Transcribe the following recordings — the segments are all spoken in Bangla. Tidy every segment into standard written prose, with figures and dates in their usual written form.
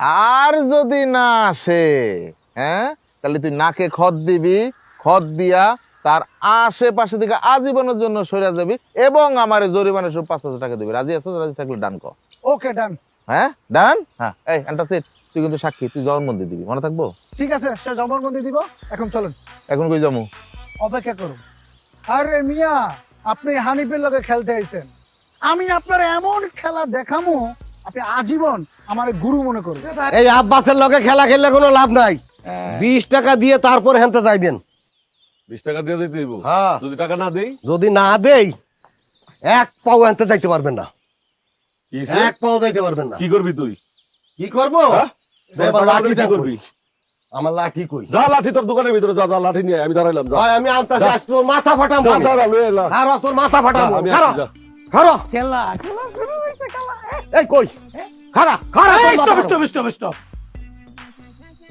আর যদি না আসে, হ্যাঁ, তাহলে তুই নাকে খত দিবি, খত দিয়া তার আশেপাশে থেকে আজীবনের জন্য সরে যাবি এবং আমার জরিমানা সব 5,000 টাকা দিবি। রাজি আছো? রাজি থাকলে ডান কর। ওকে ডান। হ্যাঁ ডান। হ্যাঁ এই অ্যান্টাসিড, তুই কিন্তু সাক্ষী, তুই জবানবন্দি দিবি, মনে থাকবো? ঠিক আছে, সে জবানবন্দি দিব। এখন চলেন, এখন কই যাবো? অপেক্ষা করুন। আরে মিয়া, আপনি হানিফের লগে খেলতে আইছেন, আমি আপনার এমন খেলা দেখামু আপনি আজীবন আমার গুরু মনে করবেন। এই আব্বাসের লগে খেলা খেললে কোনো লাভ নাই। 20 টাকা দিয়ে তারপর হেনতে যাইবেন। 20 টাকা দিয়ে যাইতে হইব। হ্যাঁ। যদি টাকা না দেই? যদি না দেই এক পাও হেনতে যাইতে পারবেন না। কিসে? এক পাও যাইতে পারবেন না। কি করবি তুই? কি করব? হ্যাঁ? এবার লাঠিটা কি করবি? আমার লাঠি কই? যা লাঠি তোর দোকানের ভিতরে, যা যা লাঠি নিয়ে আয়, আমি দাঁড়াইলাম। যা ভাই আমি আনতাছি, আজ তোর মাথা ফাটাবো। যা, দাঁড়া, লয়ে এলা। খারো তোর মাথা ফাটাবো। আমি খারো আসছি, যা। খারো। খেলা খেলা শুরু হয়েছে, খেলা। এই কই? খারা খারা তোর মাথা ফাটাবো। স্টপ।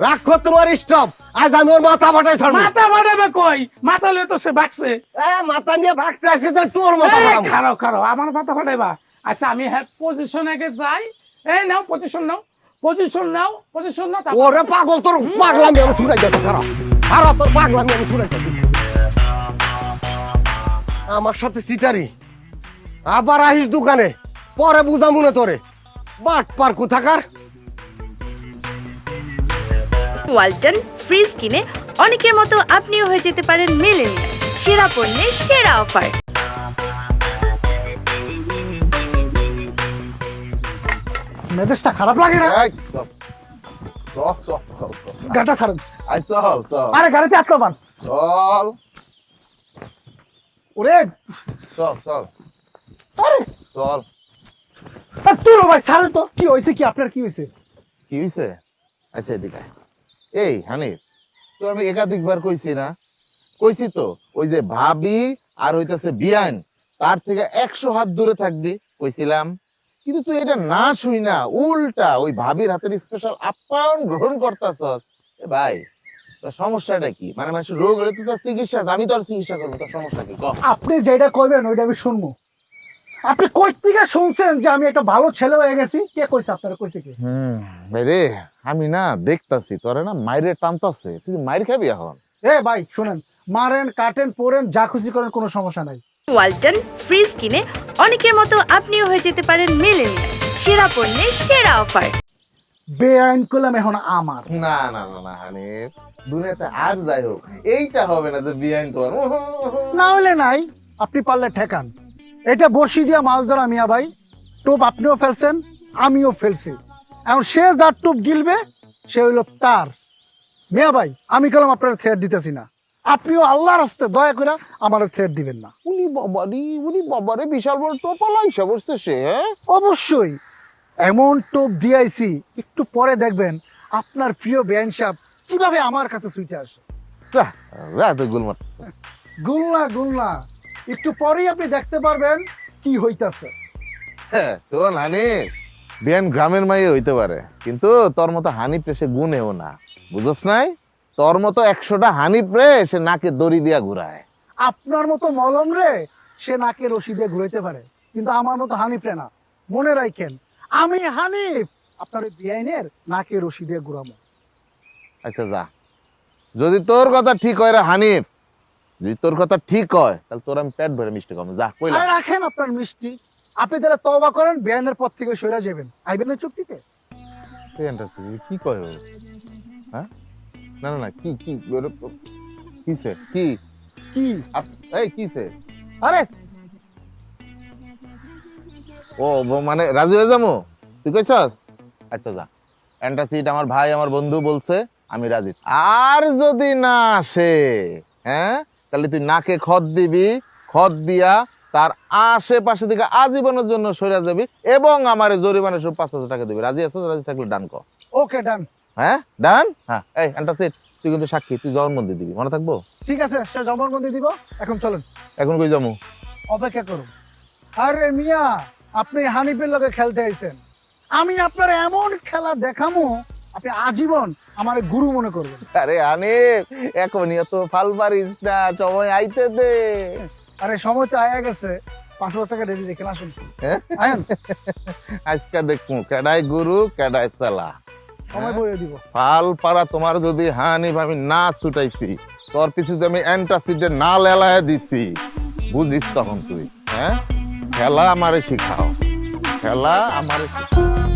রাখো তোমার স্টপ। আজ আমি ওর মাথা ফাটাই ছাড়বো। মাথা ফাটাবে কই? মাথা লয়ে তো সে বাকছে। মাথা নিয়ে ভাগছে, আজকে তো তোর মাথা ফাটাবো। খারো আমার মাথা ফাটাইবা। আচ্ছা আমি হ্যাঁ পজিশনে যাই। এই নাও পজিশন নাও। ওরে পাগল, তোর পাগলামি আমি শুনাই যাচ্ছি। খারা খারা তোর পাগলামি আমি শুনাই যাচ্ছি। আমার সাথে সিটারি, আবার আহিস দোকানে, পরে বুঝা মনে তোরে বাট পার কোথাকার। ওয়ালটন ফ্রিজ কিনে অনেকের মতো আপনিও হয়ে যেতে পারেন মিলেনিয়াল। সেরা পণ্যের সেরা অফার। মেজাজটা খারাপ লাগে না? এই, চল। চল। গাটা ছাড়েন। আয় চল। আরে গাড়িতে আটকাবান। চল। ওরে চল। আরে চল। তোর ভাই ছাড়েন তো। কি হয়েছে? কি আপনার কি হয়েছে? কি হয়েছে? আচ্ছা এদিকে আয়। এই হানিফ, তো আমি একাধিকবার কইছি না? কইছি তো, ওই যে ভাবি আর হইতাছে বিয়ান, তার থেকে 100 হাত দূরে থাকবি কইছিলাম। কিন্তু তুই এটা না শুই না, উল্টা ওই ভাবির হাতের স্পেশাল আপ্যায়ন গ্রহণ করতাছস। এ ভাই, তোর সমস্যাটা কি? মানে মানুষের রোগ হলে তুই তার চিকিৎসা, আমি তো আর চিকিৎসা করবো, তোর সমস্যা কি? আপনি যেটা কইবেন ওইটা আমি শুনবো। আপনি কই থেকে শুনছেন যে আমি একটা ভালো ছেলে হয়ে গেছি? কে কইছে? আপনারা কইছে কে? ভাই রে, আমি না দেখতাছি তোরে না মাইরে টানতাছে, তুই মাইর খাবি এখন। এ ভাই শুনেন, মারেন কাটেন পোড়েন যা খুশি করেন, কোনো সমস্যা নাই। ওয়ালটন ফ্রিজ কিনে অনেকের মতো আপনিও হয়ে যেতে পারেন মিলেনিয়াল। সেরা পণ্যের সেরা অফার। বেআইন করলাম এখন আমার। না হানিফ, দুনিয়াতে আর যাই হোক এইটা হবে না যে বিয়াইন তোমার। না হলে নাই, আপনি পারলে ঠেকান। এটা বড়শি দিয়া মাছ ধরা মিয়া ভাই। টোপ আপনিও ফেলছেন, আমিও ফেলছি। এখন সে যার টোপ গিলবে সে হইল তার। মিয়া ভাই, আমি কলম আপনার থ্রেট দিতেছি না, আপনিও আল্লাহর হস্তে দয়া করে আমার থ্রেট দিবেন না। উনি বাবারে বিশাল বড় টোপালা হিসাব করছে সে। অবশ্যই এমন টোপ দিয়েছি, একটু পরে দেখবেন আপনার প্রিয় বেআইন সাহেব কিভাবে আমার কাছে ছুটে আসে। গুলমার গুলনা একটু পরেই আপনি দেখতে পারবেন কি হইতাছে। শোন হানিফ, বিয়ান গ্রামের মাইয়ে হইতে পারে, কিন্তু তোর মতো হানিফ রে সে গুনেও না, বুঝছ নাই? তোর মতো 100টা হানিফ রে সে নাকে দড়ি দিয়া ঘুরায়। আপনার মতো মলম রে সে নাকে রশি দিয়ে ঘুরাইতে পারে, কিন্তু আমার মতো হানিফ রে না। মনে রাখেন, আমি হানিফ আপনার ওই বেআইনের নাকে রশি দিয়ে ঘুরাবো। আচ্ছা যা, যদি তোর কথা ঠিক হয় রে হানিফ, যদি তোর কথা ঠিক হয়, তাহলে তোর আমি পেট ভরে মিষ্টি খাবো। যা কইলা। আরে রাখেন আপনার মিষ্টি, আপনি তাহলে তওবা করেন, বেআইনের পথ থেকে সরে যাবেন, আইবেন না চুক্তিতে। কি কয় ও? হ্যাঁ না কি কিসে কি কি? এই কিসে? আরে ও মানে রাজি হয়ে যাবো, তুই কইছস? আচ্ছা যা, অ্যান্টাসিড আমার ভাই আমার বন্ধু বলছে, আমি রাজি। আর যদি না আসে, হ্যাঁ, তাহলে তুই নাকে খত দিবি, খত দিয়া তার আশেপাশে থেকে আজীবনের জন্য সরে যাবি এবং আমার জরিমানা সব 5,000 টাকা দিবি। রাজি আছো? রাজি থাকলে ডান কর। ওকে ডান। হ্যাঁ ডান। হ্যাঁ এই অ্যান্টাসিড, তুই কিন্তু সাক্ষী, তুই জবানবন্দি দিবি, মনে থাকবো? ঠিক আছে, সে জবানবন্দি দিব। এখন চলেন, এখন কই যাবো? অপেক্ষা করুন। আরে মিয়া, আপনি হানিফের লগে খেলতে আইছেন, আমি আপনার এমন খেলা দেখামু আপনি আজীবন আমার গুরু মনে করবেন। আরে হানিফ, এখনই এত ফাল পারিস না, সময় আইতে দে। আরে সময় তো আয়া গেছে, 5,000 টাকা রেডি রেখে আসুন। হ্যাঁ? আয়েন। আজকে দেখবো কেডাই গুরু কেডাই সালা। সময় বলে দিব। পাল পাড়া তোমার যদি হানি আমি না ছুটাইছি, তোর পিছু যদি আমি অ্যান্টাসিডে না লেলায় দিছি, বুঝিস তখন তুই। হ্যাঁ, খেলা আমারে শিখাও, খেলা আমারে শিখাও।